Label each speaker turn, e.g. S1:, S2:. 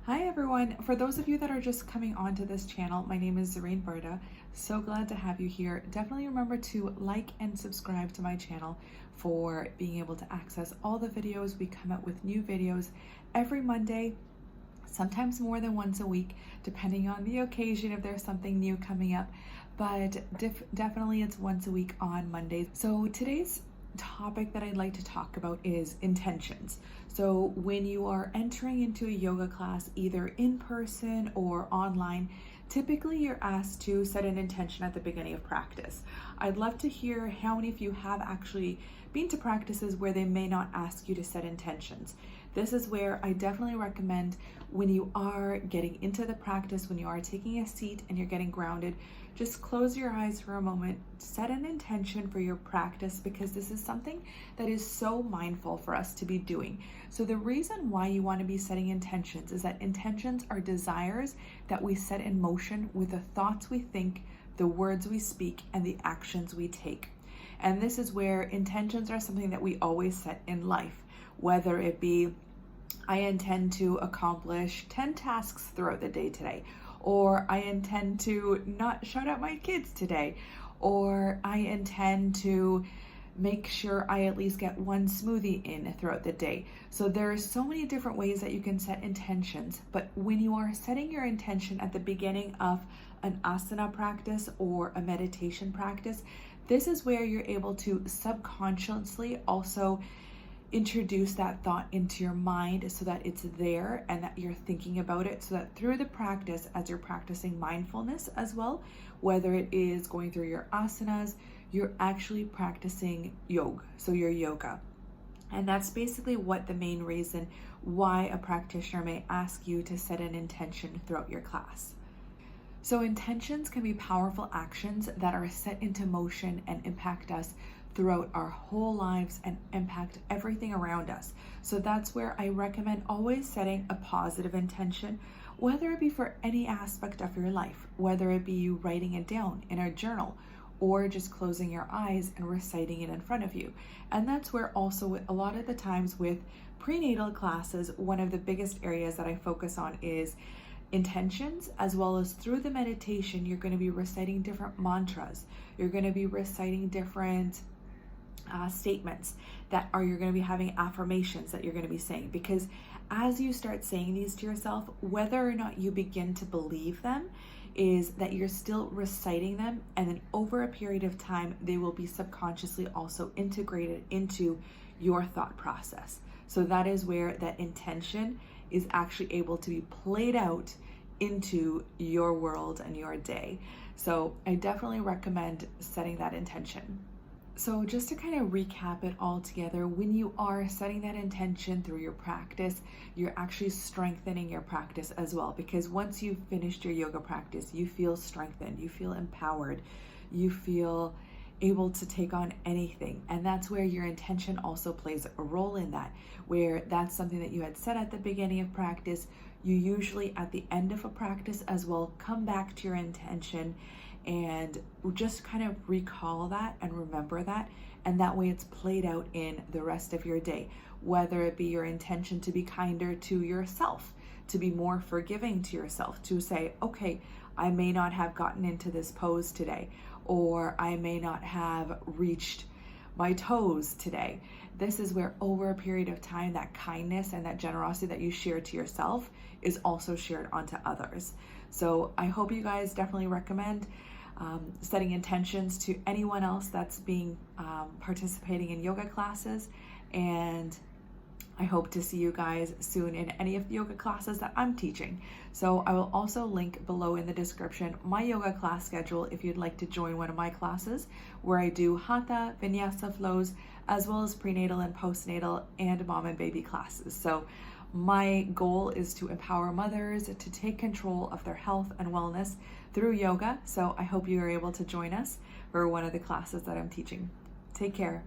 S1: Hi everyone. For those of you that are just coming onto this channel, my name is Zarine. So glad to have you here. Definitely remember to like and subscribe to my channel for being able to access all the videos. We come out with new videos every Monday, sometimes more than once a week, depending on the occasion if there's something new coming up. But definitely it's once a week on Mondays. So today's topic that I'd like to talk about is intentions. So when you are entering into a yoga class, either in person or online, typically you're asked to set an intention at the beginning of practice. I'd love to hear how many of you have actually been to practices where they may not ask you to set intentions. This is where I definitely recommend, when you are getting into the practice, when you are taking a seat and you're getting grounded, just close your eyes for a moment, set an intention for your practice, because this is something that is so mindful for us to be doing. So the reason why you want to be setting intentions is that intentions are desires that we set in motion with the thoughts we think, the words we speak, and the actions we take. And this is where intentions are something that we always set in life, whether it be, I intend to accomplish 10 tasks throughout the day today, or I intend to not shout at my kids today, or I intend to make sure I at least get one smoothie in throughout the day. So there are so many different ways that you can set intentions, but when you are setting your intention at the beginning of an asana practice or a meditation practice, this is where you're able to subconsciously also introduce that thought into your mind so that it's there and that you're thinking about it, so that through the practice, as you're practicing mindfulness as well, whether it is going through your asanas, you're actually practicing your yoga. And that's basically what the main reason why a practitioner may ask you to set an intention throughout your class. So intentions can be powerful actions that are set into motion and impact us throughout our whole lives and impact everything around us. So that's where I recommend always setting a positive intention, whether it be for any aspect of your life, whether it be you writing it down in a journal or just closing your eyes and reciting it in front of you. And that's where also a lot of the times with prenatal classes, one of the biggest areas that I focus on is intentions, as well as through the meditation, you're going to be reciting different mantras. You're going to be reciting different statements you're going to be having affirmations that you're going to be saying, because as you start saying these to yourself, whether or not you begin to believe them, is that you're still reciting them, and then over a period of time they will be subconsciously also integrated into your thought process. So that is where that intention is actually able to be played out into your world and your day. So I definitely recommend setting that intention. So just to kind of recap it all together, when you are setting that intention through your practice, you're actually strengthening your practice as well, because once you've finished your yoga practice, you feel strengthened, you feel empowered, you feel able to take on anything. And that's where your intention also plays a role in that, where that's something that you had said at the beginning of practice. You usually at the end of a practice as well come back to your intention and just kind of recall that and remember that, and that way it's played out in the rest of your day, whether it be your intention to be kinder to yourself, to be more forgiving to yourself, to say, okay, I may not have gotten into this pose today, or I may not have reached my toes today. This is where over a period of time, that kindness and that generosity that you share to yourself is also shared onto others. So I hope you guys definitely recommend setting intentions to anyone else that's being participating in yoga classes, and I hope to see you guys soon in any of the yoga classes that I'm teaching. So I will also link below in the description my yoga class schedule if you'd like to join one of my classes, where I do hatha, vinyasa flows, as well as prenatal and postnatal and mom and baby classes. So my goal is to empower mothers to take control of their health and wellness through yoga. So I hope you are able to join us for one of the classes that I'm teaching. Take care.